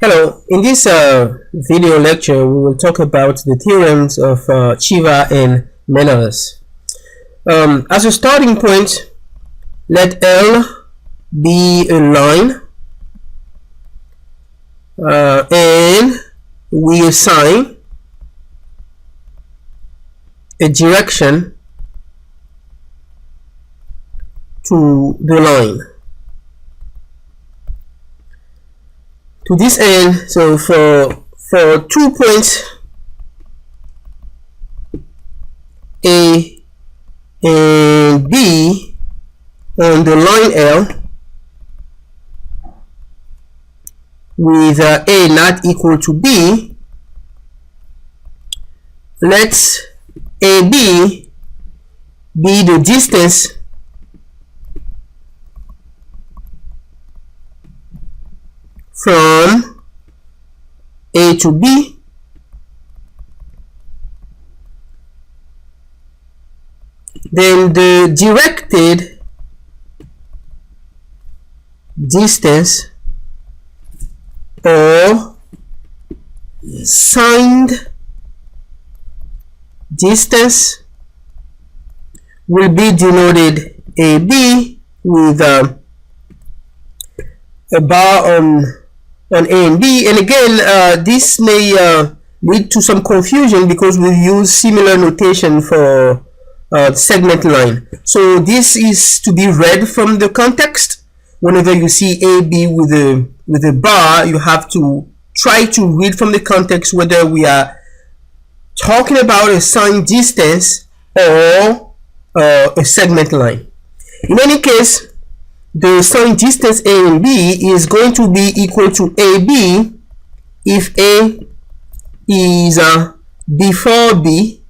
Hello, in this video lecture we will talk about the theorems of Ceva and Menelaus. As a starting point, let L be a line and we assign a direction to the line. To this end, so for 2 points A and B on the line L with A not equal to B, let AB be the distance from A to B then the directed distance or signed distance will be denoted AB with a bar on A and B. And again, this may lead to some confusion because we use similar notation for segment line. So this is to be read from the context. Whenever you see AB with a bar, you have to try to read from the context whether we are talking about a signed distance or a segment line. In any case, the signed distance A and B is going to be equal to AB if A is before B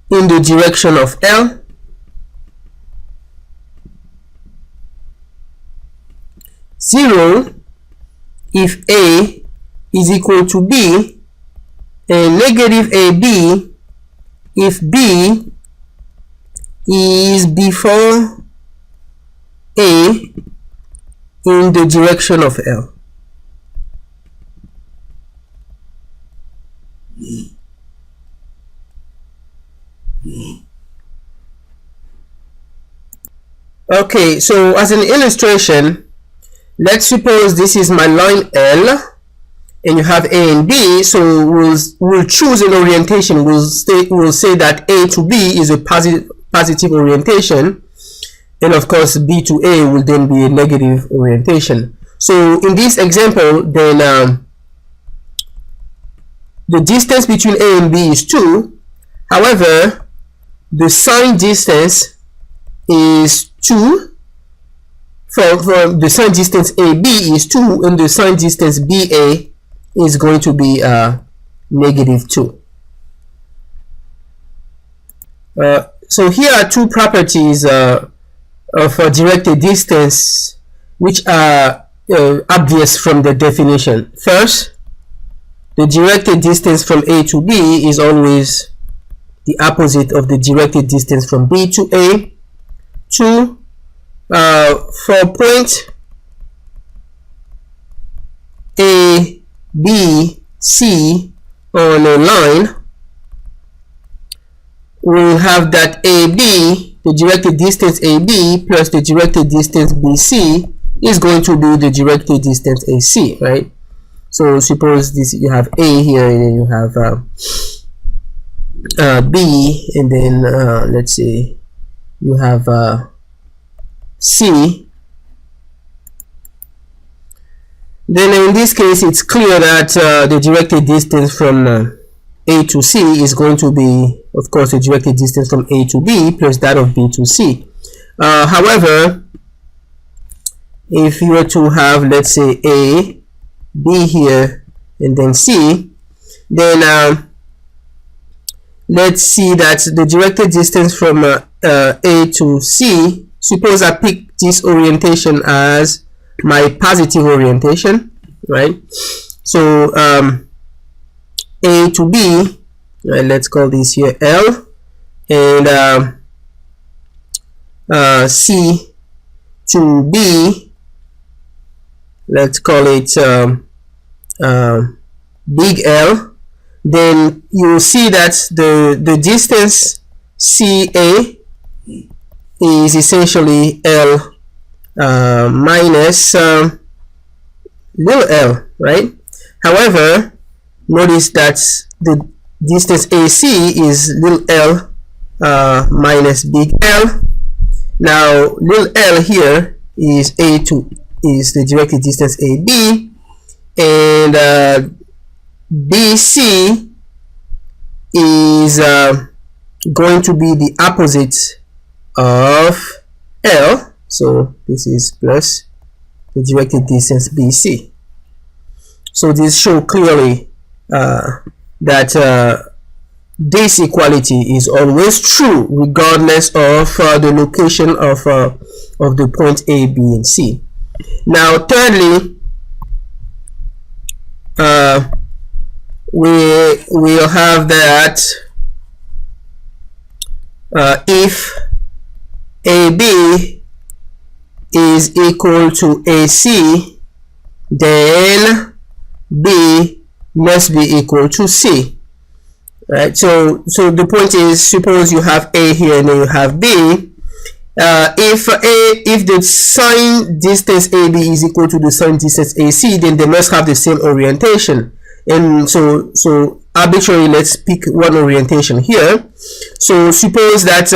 in the direction of L, zero if A is equal to B, and negative AB if B is before A in the direction of L. Okay, so as an illustration, let's suppose this is my line L and you have A and B. So we'll choose an orientation. We'll say that A to B is a positive orientation, and of course B to A will then be a negative orientation. So in this example, then the distance between A and B is 2. However, the signed distance is 2. For the signed distance AB is 2, and the signed distance BA is going to be negative 2. So here are two properties of directed distance which are obvious from the definition. First, the directed distance from A to B is always the opposite of the directed distance from B to A. 2, for point A, B, C on a line, we'll have that AB, the directed distance AB plus the directed distance BC is going to be the directed distance AC, right? So suppose this, you have A here and then you have B, and then let's say you have C. Then in this case, it's clear that the directed distance from A to C is going to be, of course, the directed distance from A to B plus that of B to C. However, if you were to have, let's say, A, B here, and then C, then let's see that the directed distance from A to C, suppose I pick this orientation as my positive orientation, right? So A to B, right, let's call this here L, and C to B let's call it big L, then you will see that the distance CA is essentially L minus little l, right? However, notice that the distance AC is little l minus big L. Now, little l here is the directed distance AB, and BC is going to be the opposite of L. So this is plus the directed distance BC. So this shows clearly that this equality is always true regardless of the location of the point A, B, and C. Now, thirdly, we will have that if AB is equal to AC, then B must be equal to C, right? So the point is, suppose you have A here and then you have B. If the sine distance AB is equal to the sine distance AC, then they must have the same orientation. And so arbitrarily, let's pick one orientation here. So suppose that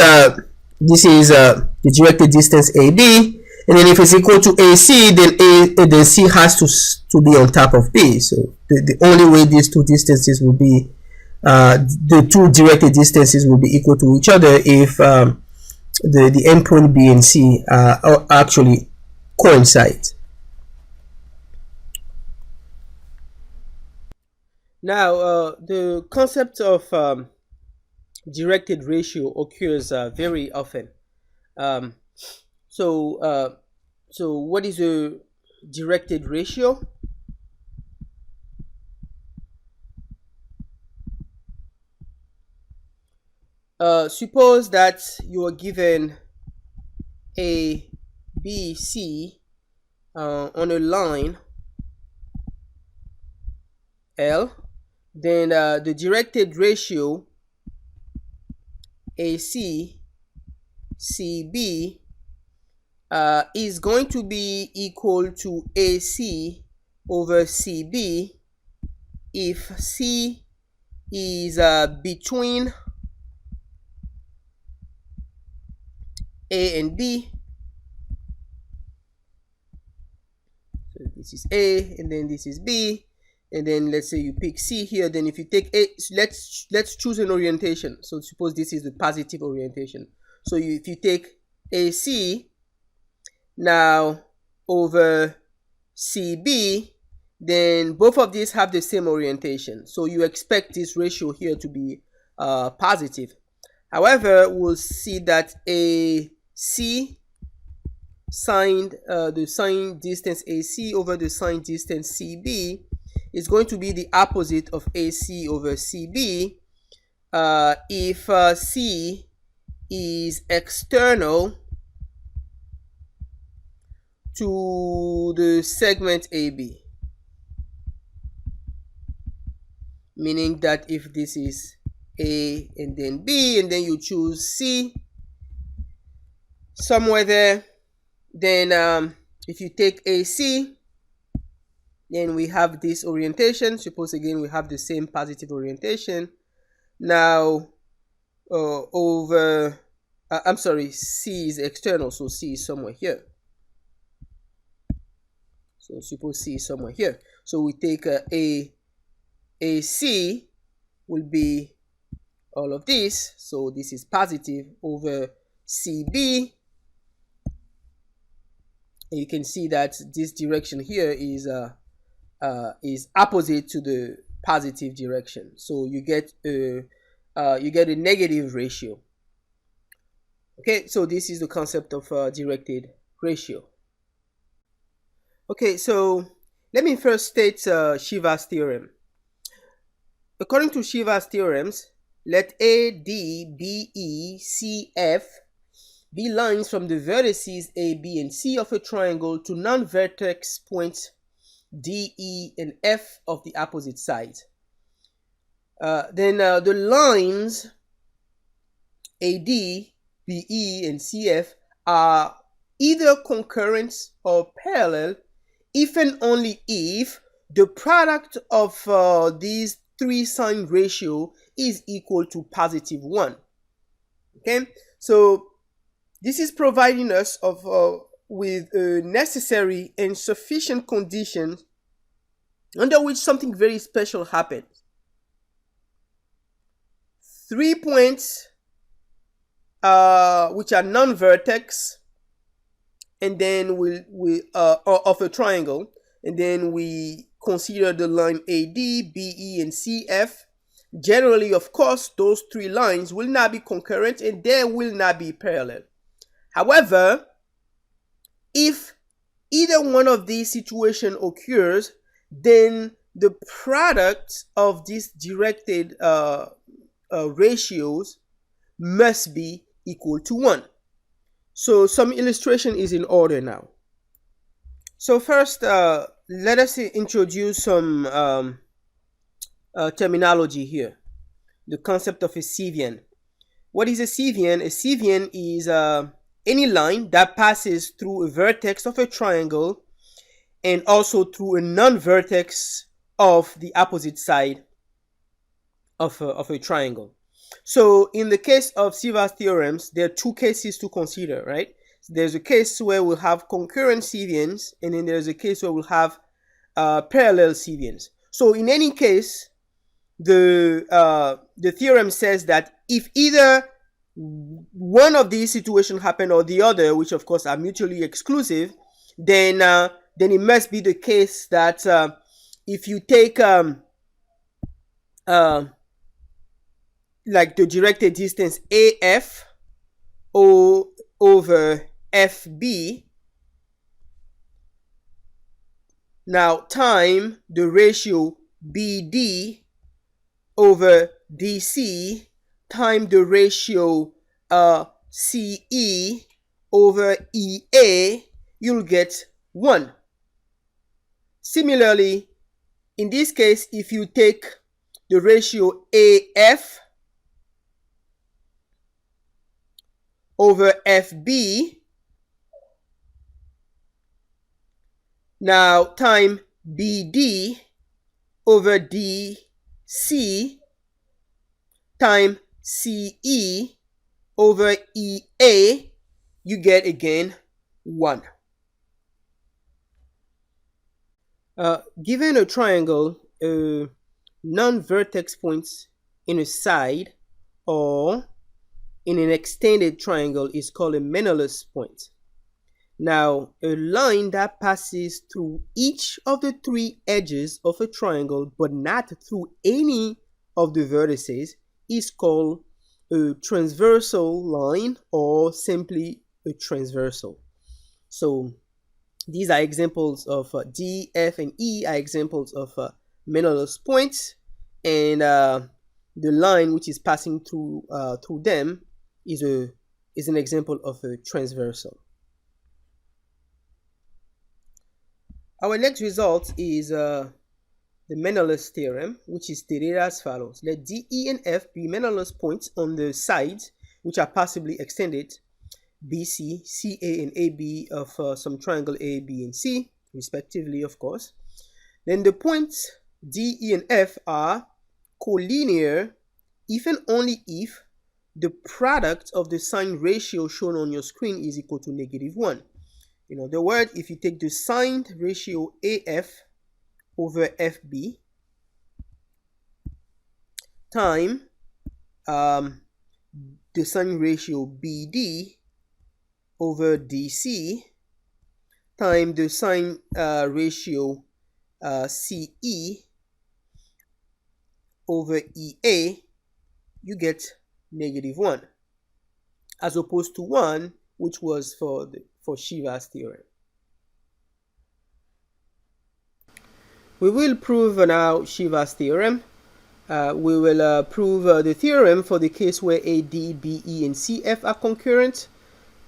this is the directed distance AB, and then if it's equal to AC, then C has to be on top of B. So the only way these two distances will be the two directed distances will be equal to each other if the endpoint B and C actually coincide. Now, the concept of directed ratio occurs very often. So what is a directed ratio? Suppose that you are given A, B, C on a line L, then the directed ratio AC CB is going to be equal to AC over CB if C is between A and B. So this is A and then this is B, and then let's say you pick C here. Then if you take A, let's choose an orientation. So suppose this is the positive orientation. So if you take AC now over CB, then both of these have the same orientation. So you expect this ratio here to be positive. However, we'll see that AC sine the sine distance AC over the sine distance CB is going to be the opposite of AC over CB if C is external to the segment AB, meaning that if this is A and then B and then you choose C somewhere there, then if you take AC, then we have this orientation. Suppose again we have the same positive orientation. Now over I'm sorry, C is external, so C is somewhere here. So suppose C is somewhere here. So we take AC will be all of this. So this is positive over CB. And you can see that this direction here is opposite to the positive direction. So you get a negative ratio. Okay, so this is the concept of directed ratio. Okay, so let me first state Ceva's theorem. According to Ceva's theorems, let A, D, B, E, C, F be lines from the vertices A, B, and C of a triangle to non-vertex points D, E, and F of the opposite sides. Then the lines AD, BE, and CF are either concurrent or parallel if and only if the product of these three sign ratio is equal to positive 1. Okay, so this is providing us with necessary and sufficient conditions under which something very special happens. 3 points which are non-vertex, and then we of a triangle, and then we consider the line AD, BE, and CF. Generally, of course, those three lines will not be concurrent and they will not be parallel. However, if either one of these situations occurs, then the product of these directed ratios must be equal to 1. So some illustration is in order now. So first, let us introduce some terminology here. The concept of a Cevian. What is a Cevian? A Cevian is any line that passes through a vertex of a triangle and also through a non-vertex of the opposite side of a triangle. So in the case of Ceva's theorems, there are two cases to consider, right? So there's a case where we'll have concurrent Cevians, and then there's a case where we'll have parallel Cevians. So in any case, the theorem says that if either one of these situations happen or the other, which of course are mutually exclusive, then it must be the case that if you take like the directed distance AF over FB, now time the ratio BD over DC time the ratio CE over EA, you'll get 1. Similarly, in this case, if you take the ratio AF over FB, now time BD over DC time CE over EA, you get again 1. Given a triangle, non-vertex points in a side or in an extended triangle is called a Menelaus point. Now, a line that passes through each of the three edges of a triangle but not through any of the vertices is called a transversal line or simply a transversal. So these are examples of D, F, and E are examples of Menelaus points, and the line which is passing through them is an example of a transversal. Our next result is the Menelaus theorem, which is stated as follows. Let D, E, and F be Menelaus points on the sides which are possibly extended, BC, CA, and AB of some triangle A, B, and C, respectively, of course. Then the points D, E, and F are collinear if and only if the product of the sign ratio shown on your screen is equal to -1. In other words, if you take the signed ratio AF over FB time the sign ratio BD over DC time the sign ratio CE over EA, you get -1, as opposed to 1, which was for Ceva's theorem. We will prove now Ceva's theorem. We will prove the theorem for the case where AD, BE, and CF are concurrent,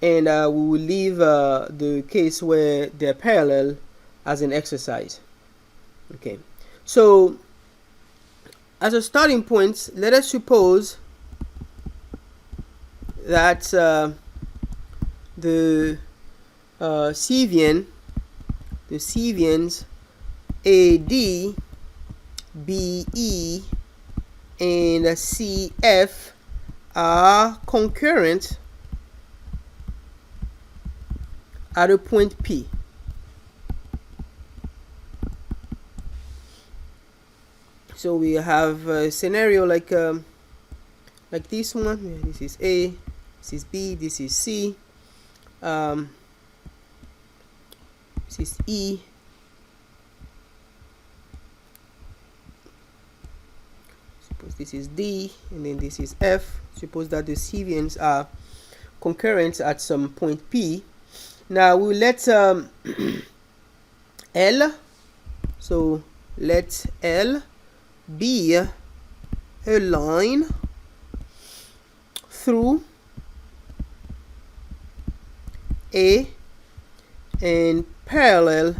and we will leave the case where they're parallel as an exercise. Okay, so as a starting point, let us suppose that the Cevian, the Cevians AD, BE, and CF are concurrent at a point P. So we have a scenario like this one. This is A, this is B, this is C, this is E, suppose this is D, and then this is F. Suppose that the Cevians are concurrent at some point P. Now we'll let L, so let L be a line through A and parallel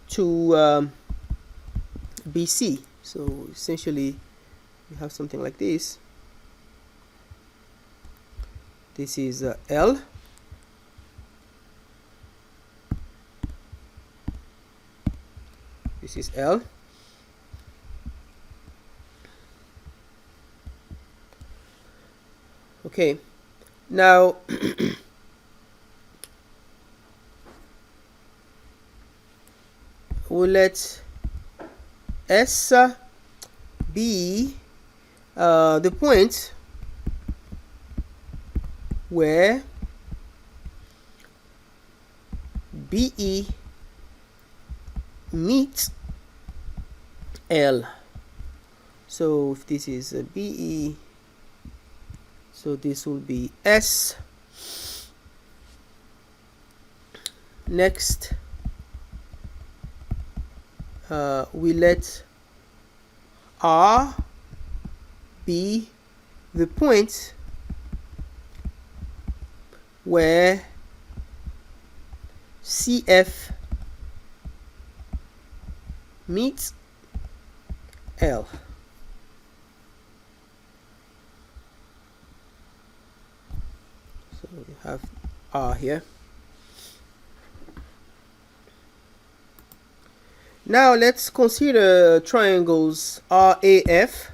to BC. So essentially we have something like this. This is L. This is L. Okay, now we'll let S be the point where BE meets L. So if this is a BE, so this will be S. Next, we let R be the point where CF meets L. So we have R here. Now let's consider triangles RAF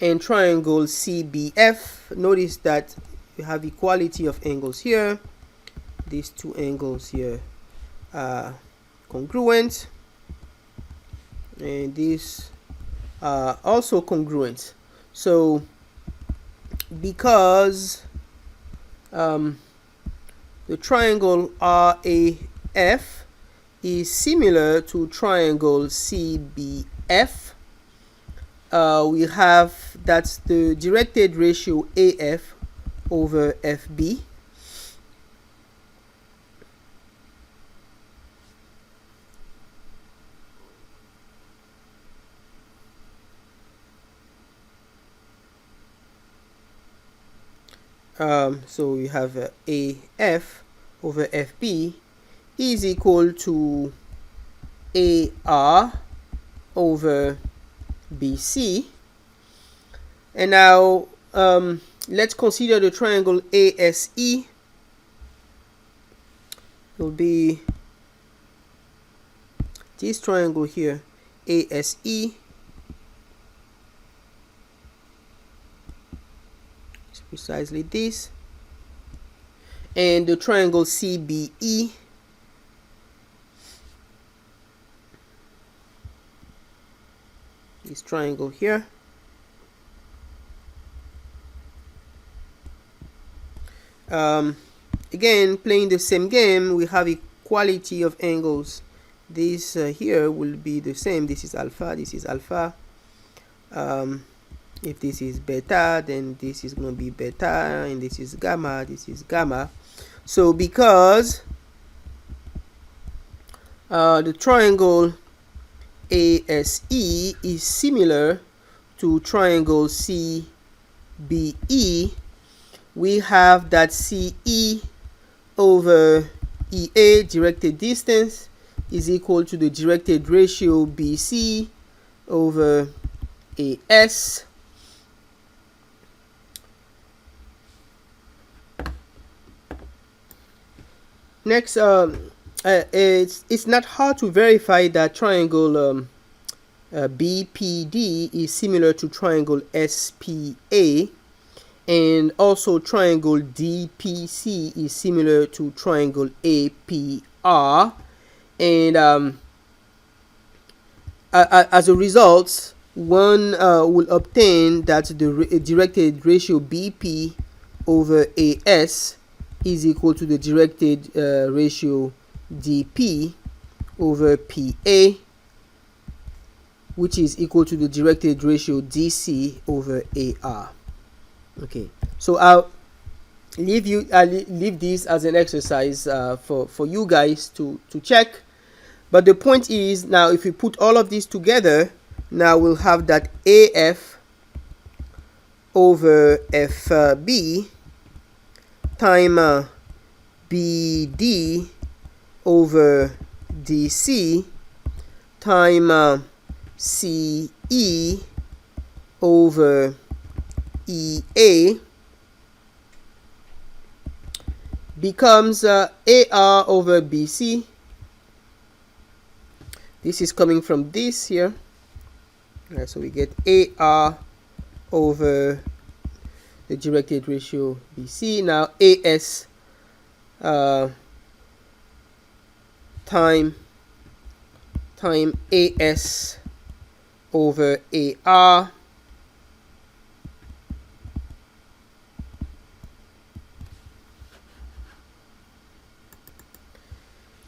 and triangle CBF. Notice that you have equality of angles here. These two angles here are congruent, and these are also congruent. So because the triangle RAF is similar to triangle CBF, we have that's the directed ratio AF over FB. So we have AF over FB is equal to AR over BC. And now let's consider the triangle ASE. It will be this triangle here, ASE. It's precisely this. And the triangle CBE. This triangle here. Again, playing the same game, we have equality of angles. This here will be the same. This is alpha, this is alpha. If this is beta, then this is going to be beta, and this is gamma, this is gamma. So because the triangle ASE is similar to triangle CBE, we have that CE over EA, directed distance, is equal to the directed ratio BC over AS. Next, it's not hard to verify that triangle BPD is similar to triangle SPA, and also triangle DPC is similar to triangle APR, and as a result, one will obtain that the directed ratio BP over AS is equal to the directed ratio DP over PA, which is equal to the directed ratio DC over AR. Okay, so I'll leave this as an exercise for you guys to check. But the point is, now if we put all of this together, now we'll have that AF over FB time BD over DC time CE over EA becomes AR over BC. This is coming from this here. Right, so we get AR over the directed ratio BC. Now AS time AS over AR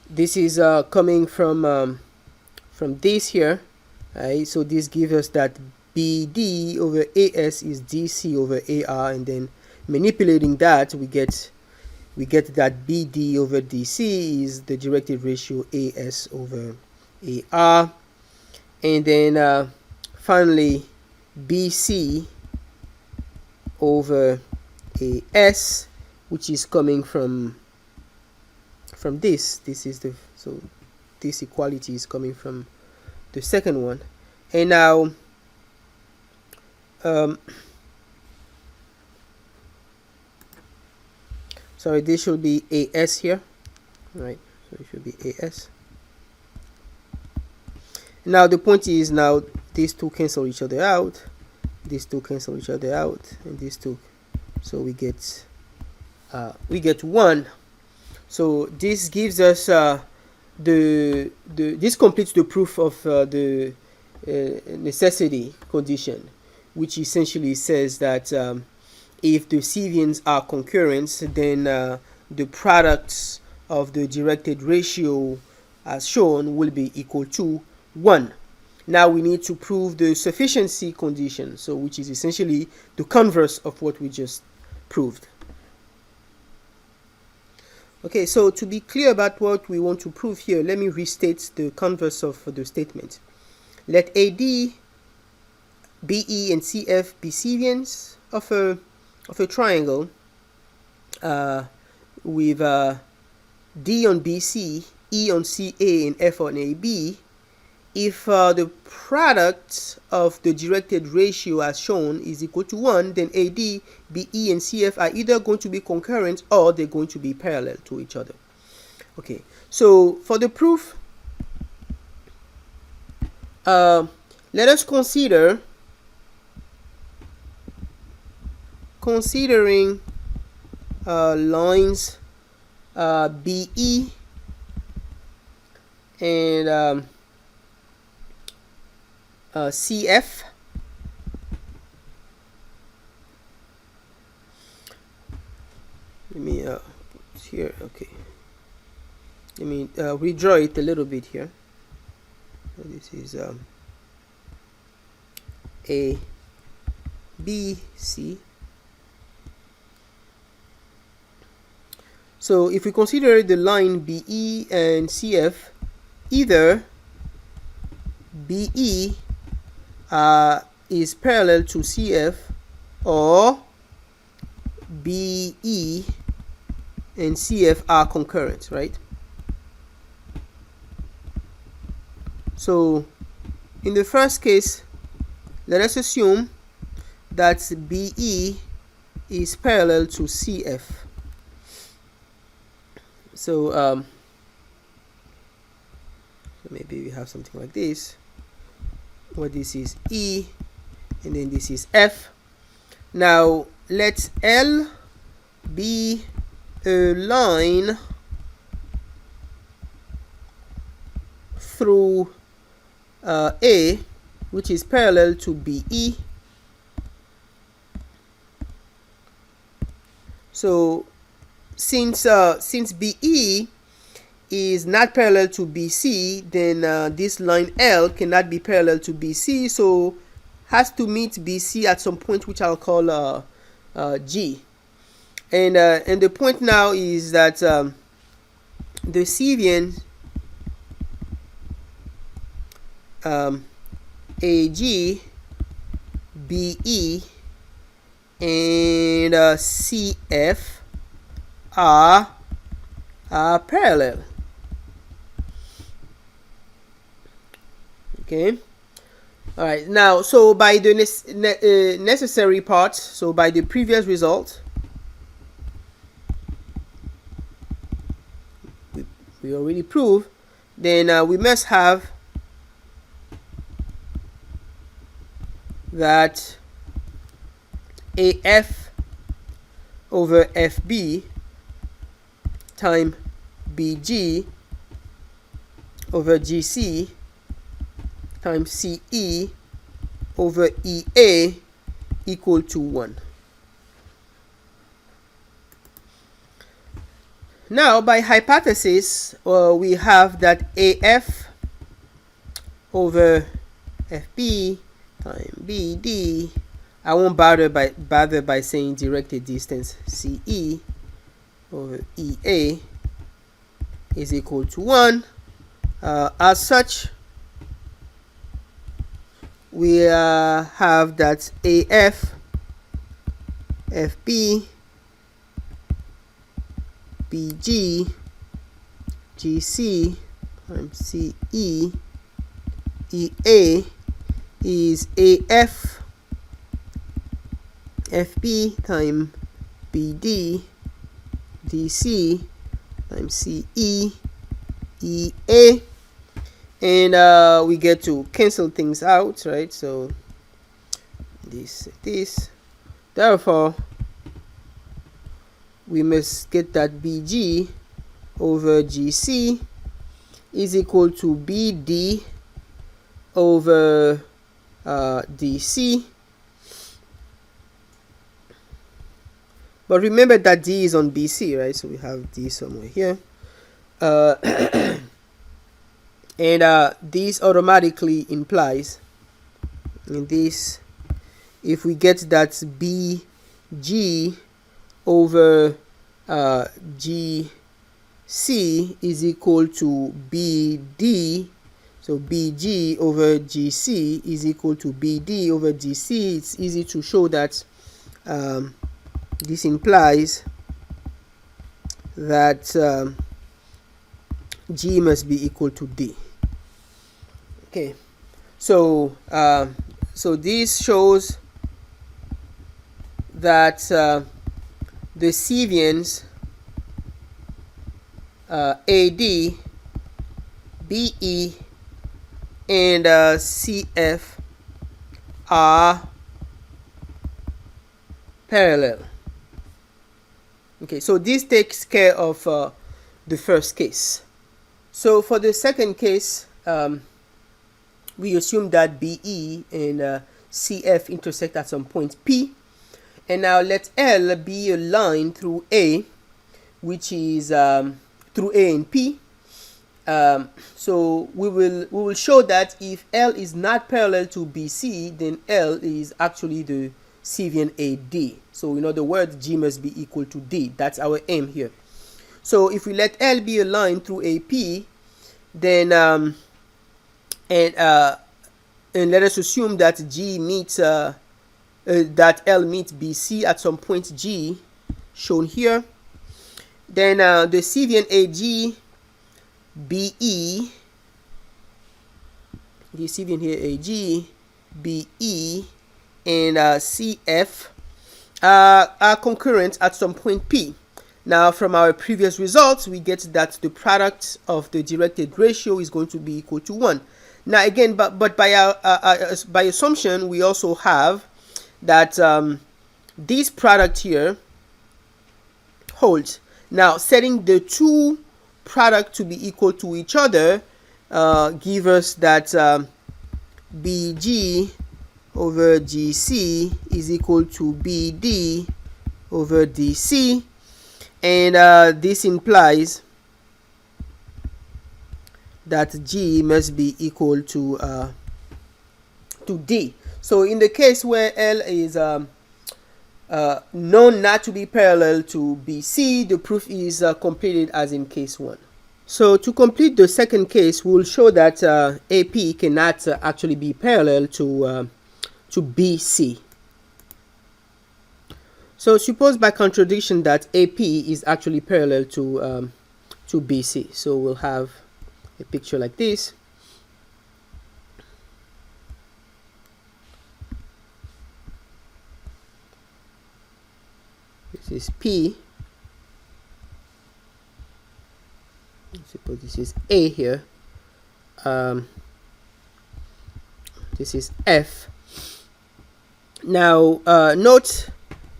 this is coming from this here, right? So this gives us that BD over AS is DC over AR, and then manipulating that we get that BD over DC is the directed ratio AS over AR, and then finally BC over AS, which is coming from this is the, so this equality is coming from the second one. And now sorry, this should be AS here, right? So it should be AS. Now the point is, now these two cancel each other out, these two cancel each other out, and these two, so we get 1. So this gives us this completes the proof of the necessity condition, which essentially says that if the Cevians are concurrent, then the products of the directed ratio as shown will be equal to 1. Now we need to prove the sufficiency condition, so which is essentially the converse of what we just proved. Okay, so to be clear about what we want to prove here, let me restate the converse of the statement. Let AD, BE, and CF be Cevians of a triangle with D on BC, E on CA, and F on AB, if the product of the directed ratio as shown is equal to 1, then AD, BE, and CF are either going to be concurrent or they're going to be parallel to each other. Okay, so for the proof, let us considering lines BE and CF. Let me here. Okay, let me redraw it a little bit here. So this is A, B, C. So if we consider the line BE and CF, either BE is parallel to CF, or BE and CF are concurrent, right? So in the first case, let us assume that BE is parallel to CF. So maybe we have something like this, where this is E and then this is F. Now let L be a line through A, which is parallel to BE. So since BE is not parallel to BC, then this line L cannot be parallel to BC, so has to meet BC at some point, which I'll call G. And the point now is that the Cevian AG, BE, and CF are parallel. Okay. All right. Now, so by the necessary part, so by the previous result, we already proved, then we must have that AF over FB times BG over GC times CE over EA equal to 1. Now, by hypothesis, we have that AF over FB times BD, I won't bother by saying directed distance, CE over EA is equal to 1. As such, we have that AF FB BG GC times CE EA is AF FB times BD DC times CE EA, and we get to cancel things out, right? So this, therefore we must get that BG over GC is equal to BD over DC. But remember that D is on BC, right? So we have D somewhere here. And this automatically implies in this, if we get that BG over GC is equal to BD, so BG over GC is equal to BD over GC, it's easy to show that this implies that G must be equal to D. Okay, so so this shows that the Cevians AD, BE, and CF are parallel. Okay, so this takes care of the first case. So for the second case, we assume that BE and CF intersect at some point P, and now let L be a line through A, which is through A and P. So we will show that if L is not parallel to BC, then L is actually the Cevian AD. So in other words, G must be equal to D. That's our aim here. So if we let L be a line through AP, then and let us assume that G meets that L meets BC at some point G, shown here. Then the Cevian AG BE receiving here AG, BE, and CF are concurrent at some point P. Now, from our previous results, we get that the product of the directed ratio is going to be equal to 1. Now, again, but by assumption, we also have that this product here holds. Now, setting the two product to be equal to each other give us that BG over GC is equal to BD over DC, and this implies that G must be equal to D. So in the case where L is known not to be parallel to BC, the proof is completed as in case 1. So to complete the second case, we'll show that AP cannot actually be parallel to BC. So suppose by contradiction that AP is actually parallel to BC. So we'll have a picture like this. This is P. Suppose this is A here. This is F. Now note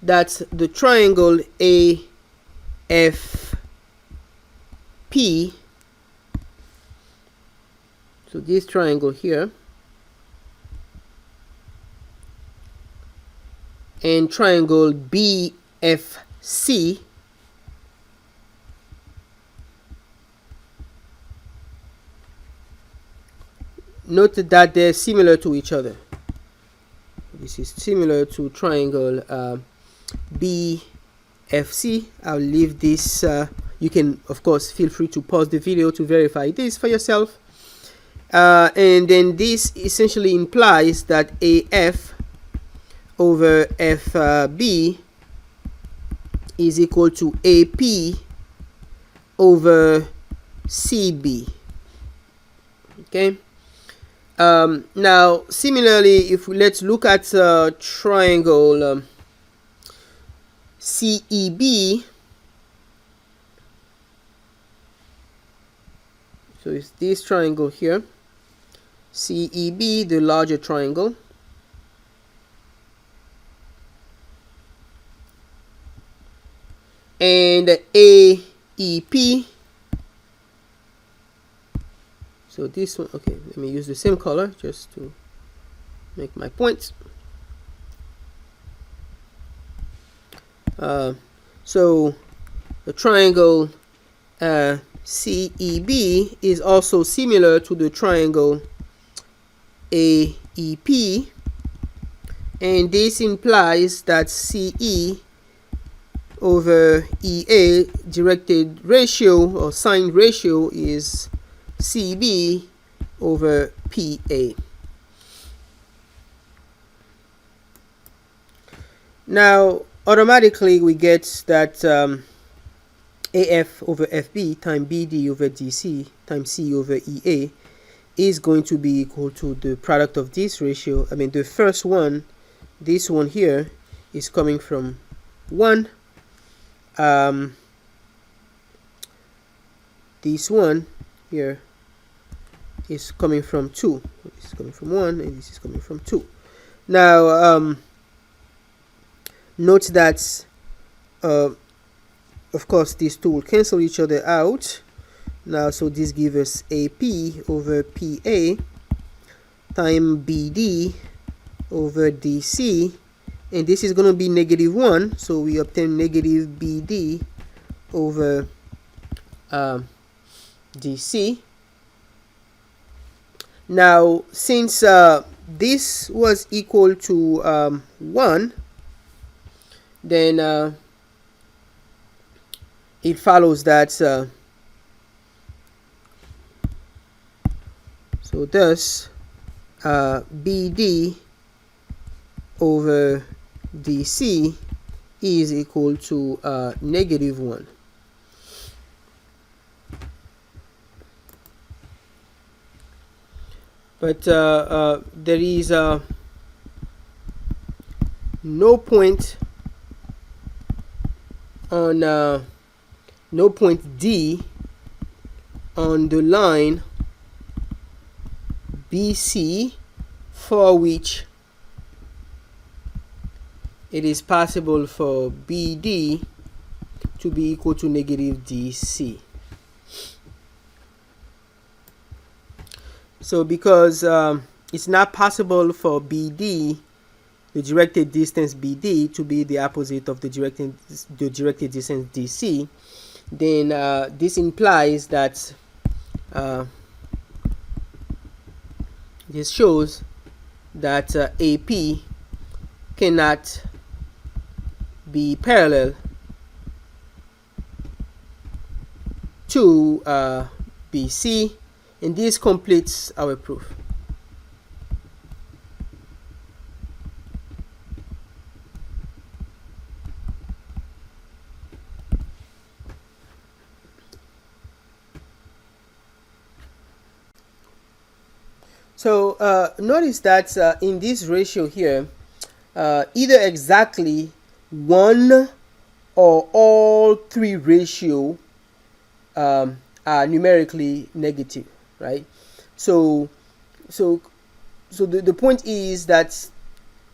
that the triangle AFP, so this triangle here, and triangle BFC, note that they're similar to each other. This is similar to triangle BFC. I'll leave this. You can, of course, feel free to pause the video to verify this for yourself. And then this essentially implies that AF over FB is equal to AP over CB. Okay. Now, similarly, if let's look at triangle CEB. So it's this triangle here, CEB, the larger triangle. And AEP. So this one, okay, let me use the same color just to make my points. So the triangle CEB is also similar to the triangle AEP, and this implies that CE over EA directed ratio or signed ratio is CB over PA. Now, automatically we get that AF over FB times BD over DC times C over EA is going to be equal to the product of this ratio. I mean, the first one, this one here, is coming from 1. This one here is coming from 2. This is coming from 1, and this is coming from 2. Now, note that, of course, these two will cancel each other out. Now, so this gives us AP over PA times BD over DC, and this is going to be -1, so we obtain negative BD over DC. Now, since this was equal to 1, then it follows that so thus BD over DC is equal to -1. but there is no point on no point D on the line BC for which it is possible for BD to be equal to negative DC. So because it's not possible for BD, the directed distance BD, to be the opposite of the directed distance DC, then this implies that this shows that AP cannot be parallel to BC, and this completes our proof. So notice that in this ratio here, either exactly one or all three ratio are numerically negative, right? So the point is that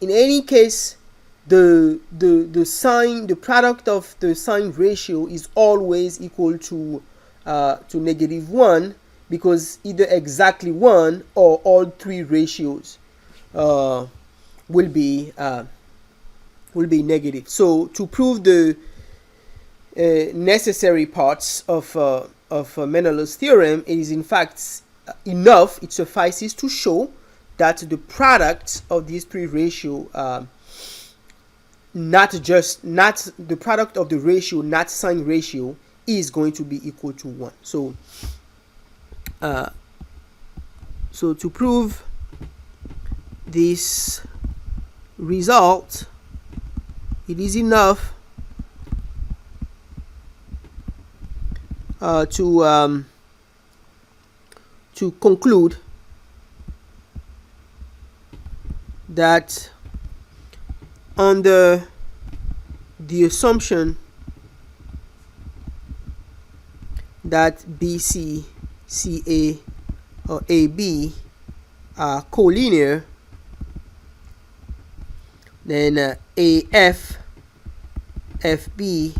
in any case, the product of the sign ratio is always equal to -1, because either exactly one or all three ratios will be negative. So to prove the necessary parts of Menelaus' theorem, it is in fact enough, it suffices to show that the product of these three ratios, not the product of the ratio, not sign ratio, is going to be equal to 1. So to prove this result, it is enough to conclude that under the assumption that BC, CA, or AB are collinear, then AF, FB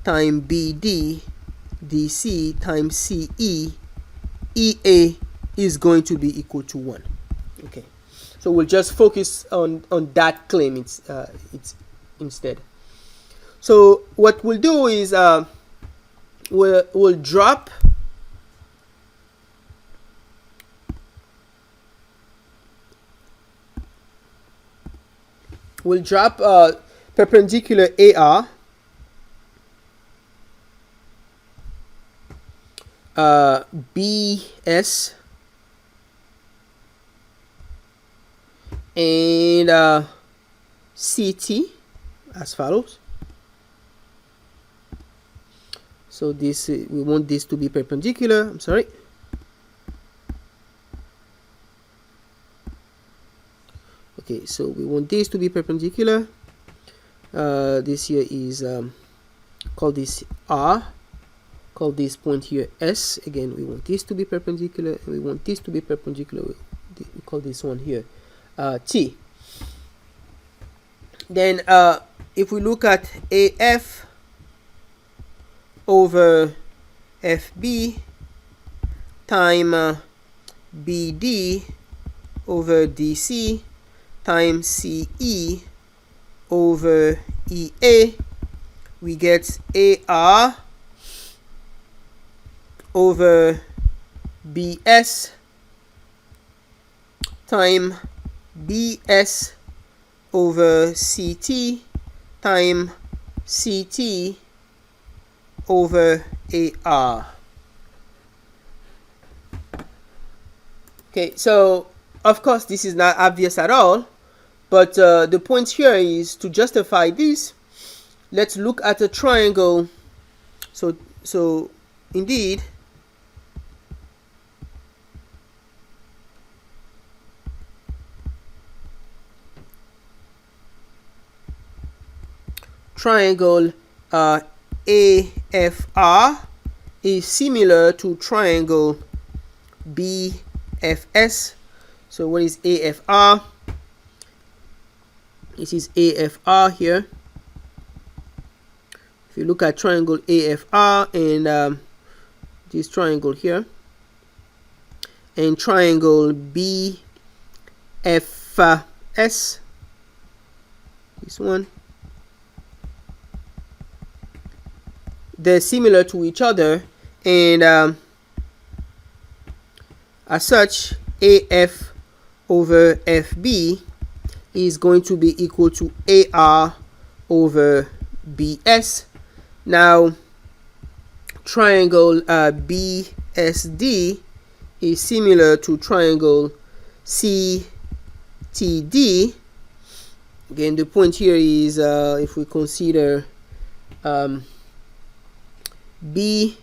times BD, DC times CE, EA is going to be equal to 1. Okay, so we'll just focus on that claim it's instead. So what we'll do is we'll drop perpendicular AR, BS, and CT as follows. So this we want this to be perpendicular. I'm sorry. Okay, so we want this to be perpendicular. This here is call this R. Call this point here S. Again, we want this to be perpendicular, and we want this to be perpendicular. We call this one here T. Then if we look at AF over FB time BD over DC times CE over EA, we get AR over BS time BS over CT time CT over AR. Okay, so of course this is not obvious at all, but the point here is to justify this. Let's look at a triangle. So indeed, triangle AFR is similar to triangle BFS. So what is AFR? This is AFR here. If you look at triangle AFR and this triangle here, and triangle BFS, this one, they're similar to each other, and as such, AF over FB is going to be equal to AR over BS. Now, triangle BSD is similar to triangle CTD. Again, the point here is if we consider BSD,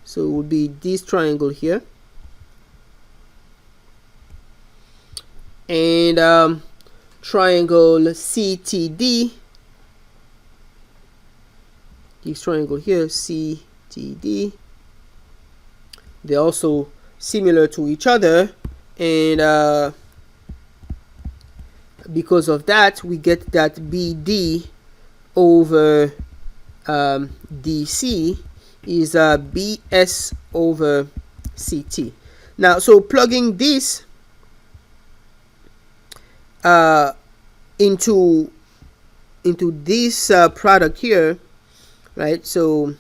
so it would be this triangle here, and triangle CTD, this triangle here, CTD, they're also similar to each other, and because of that, we get that BD over DC is BS over CT. Now, so plugging this into this product here, right? So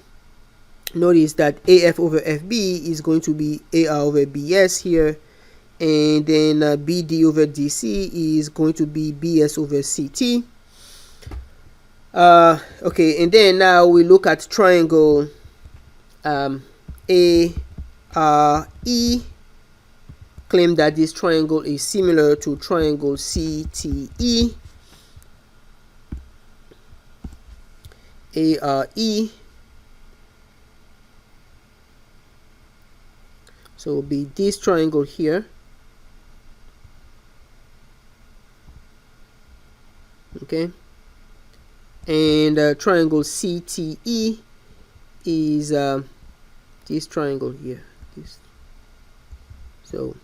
notice that AF over FB is going to be AR over BS here, and then BD over DC is going to be BS over CT. Okay, and then now we look at triangle ARE. Claim that this triangle is similar to triangle CTE. ARE. So it will be this triangle here. Okay. And triangle CTE is this triangle here. So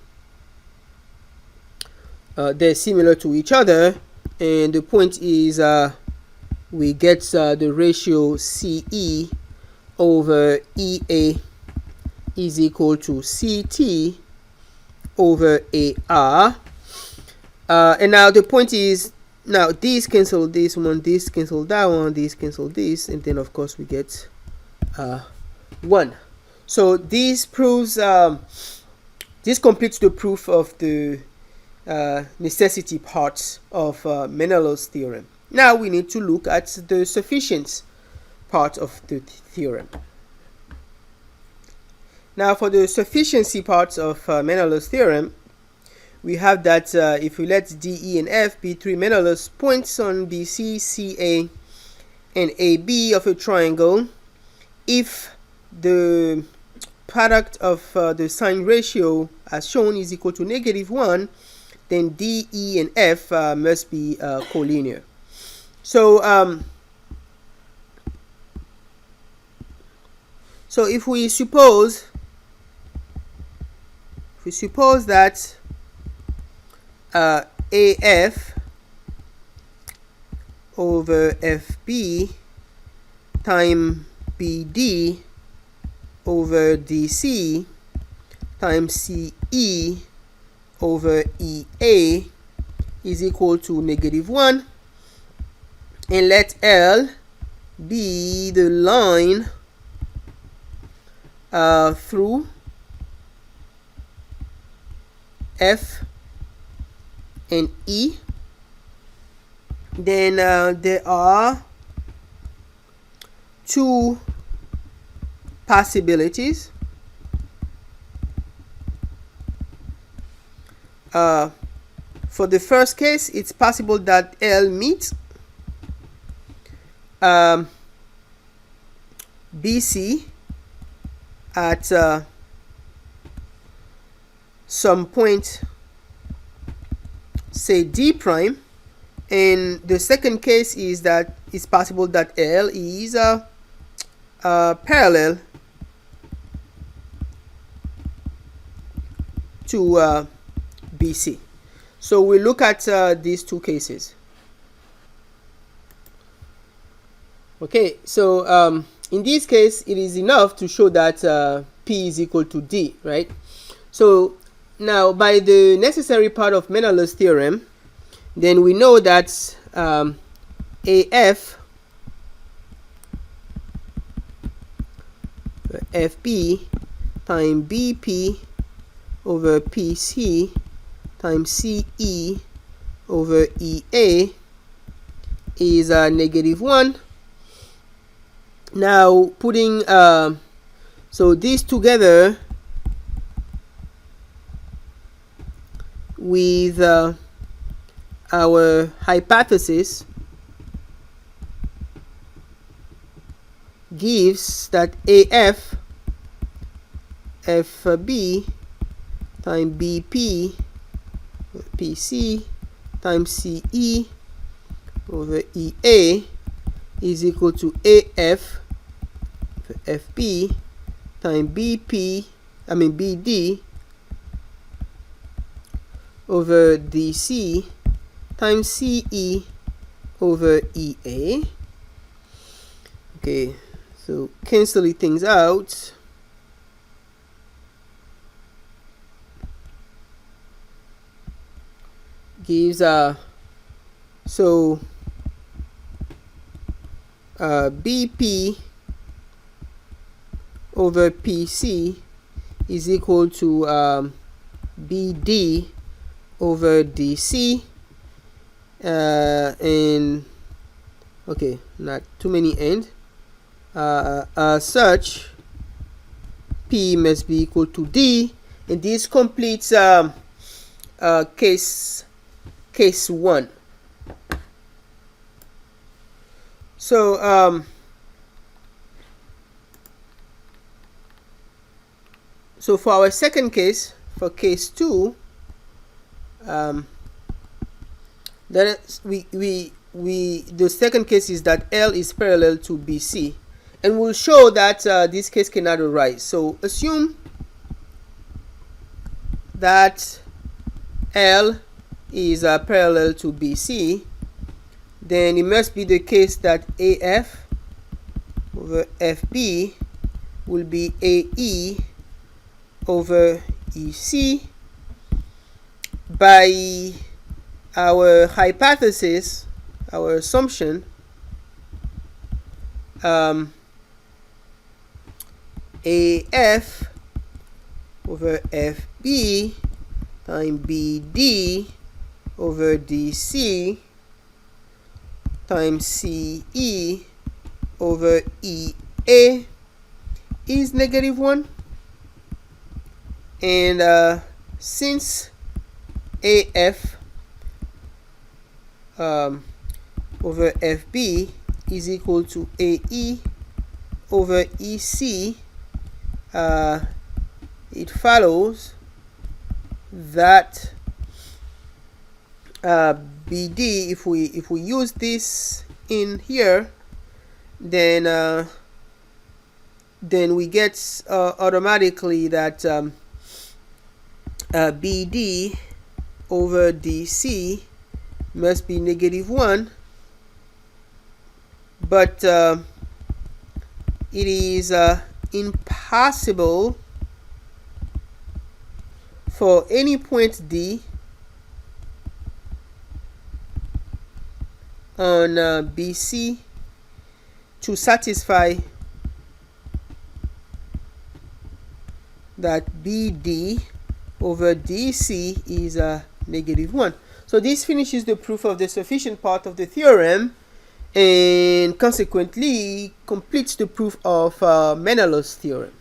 they're similar to each other, and the point is we get the ratio CE over EA is equal to CT over AR. And now the point is, now these cancel this one, this cancel that one, this cancel this, and then of course we get 1. So this proves, this completes the proof of the necessity parts of Menelaus theorem. Now we need to look at the sufficiency part of the theorem. Now for the sufficiency parts of Menelaus theorem, we have that if we let D, E, and F be 3 Menelaus points on BC, CA, and AB of a triangle, if the product of the sign ratio as shown is equal to -1, then D, E, and F must be collinear. So so if we suppose that AF over FB times BD over DC times CE over EA is equal to -1, and let L be the line through F and E, then there are 2 possibilities. For the first case, it's possible that L meets BC at some point, say D prime, And the second case is that it's possible that L is parallel to BC. So we look at these two cases. Okay, so in this case, it is enough to show that P is equal to D, right? So now, by the necessary part of Menelaus theorem, then we know that AF FP times BP over PC times CE over EA is -1. Now putting so these together with our hypothesis gives that AF FB times BP PC times CE over EA is equal to AF FB times BD over DC times CE over EA. Okay, so canceling things out, gives BP over PC is equal to BD over DC, and okay, not too many end. Such P must be equal to D, and this completes case 1. So so for our second case, for case 2, then the second case is that L is parallel to BC, and we'll show that this case cannot arise. So assume that L is parallel to BC, then it must be the case that AF over FB will be AE over EC. By our hypothesis, our assumption, AF over FB times BD over DC times CE over EA is -1, and since AF over FB is equal to AE over EC, it follows that BD, if we use this in here, then we get automatically that BD over DC must be -1, but it is impossible for any point D on BC to satisfy that BD over DC is -1. So this finishes the proof of the sufficient part of the theorem, and consequently completes the proof of Menelaus theorem.